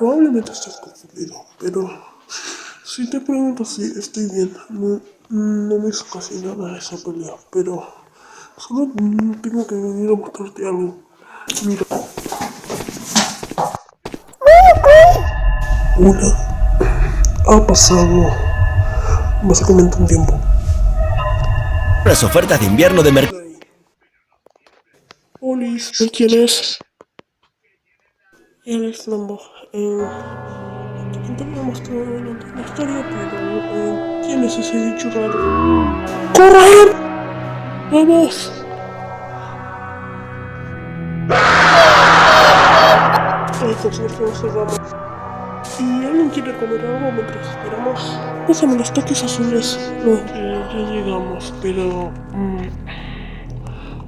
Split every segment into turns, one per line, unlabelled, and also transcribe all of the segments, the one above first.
Probablemente estés confundido, pero si te pregunto si estoy bien, no me hizo casi nada esa pelea, pero solo tengo que venir a mostrarte algo. Mira, una ha pasado básicamente un tiempo.
Las ofertas de invierno de Mercado.
Olis, ¿quién es? Él es Lambo. Intentamos toda la historia, pero ¿quién es ese bicho raro? ¡Corre! ¡Vamos! Ay, por suerte nos cerramos. ¿Y alguien quiere comer algo mientras esperamos? Pásame los toques azules. No, ya llegamos, pero...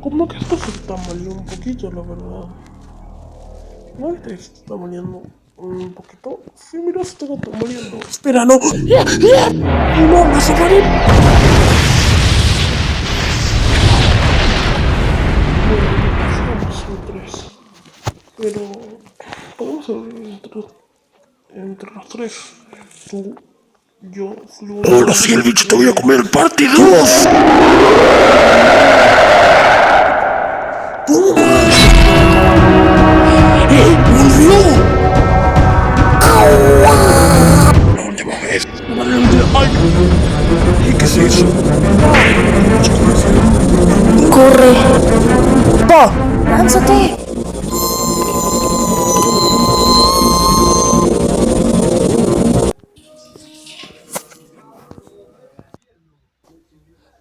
como que esto se está maliendo un poquito, la verdad. ¿No te está maliendo un poquito? Sí, mira, se está maliendo. ¡Espera, no! ¡No, me separé! Bueno, son tres. Pero... podemos hacer entre los tres. Tú, yo, Flu... Ahora sí, el bicho te voy a comer, parte 2. ¡Volvió! La última vez. ¡Ay! ¿Qué es eso?
¡Corre! ¡Pa! ¡Lánzate!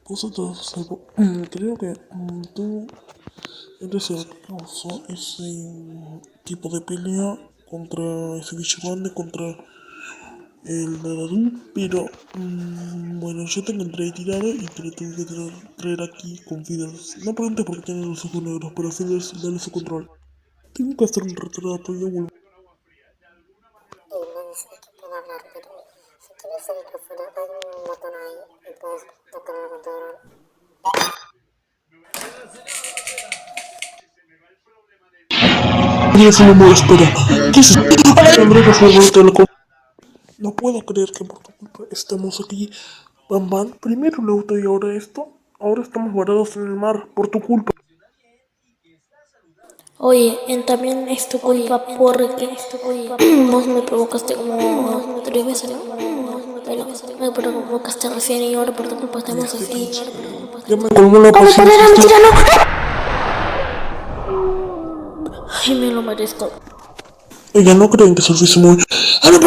Puso todo salvo. Creo que tú eres el que causó ese tipo de pelea contra ese bicho grande, contra el Nadadú, pero bueno, yo te encontré tirado y te lo tuve que traer aquí con Fidels. No preguntes por qué tiene los ojos negros, pero Fidels dale su control. Tengo que hacer un retrato y ya vuelvo.
No sé de qué puedo hablar, pero si tienes el micrófono, hay un botón ahí y puedes tocar el control.
Oye, eso no me espera. ¿Qué es eso? André, por favor, te lo no puedo creer que por tu culpa estemos aquí. Bam Bam, primero el auto y ahora esto. Ahora estamos varados en el mar por tu culpa.
Oye, también es tu culpa porque vos me provocaste como 3 veces, ¿no? Me provocaste recién y ahora por tu culpa estamos así.
Ya me colmó la
¡Come por
paciencia.
mentira, no! Ay, me lo merezco.
Ella no creen que Sofía se mueve. ¡Ah, no,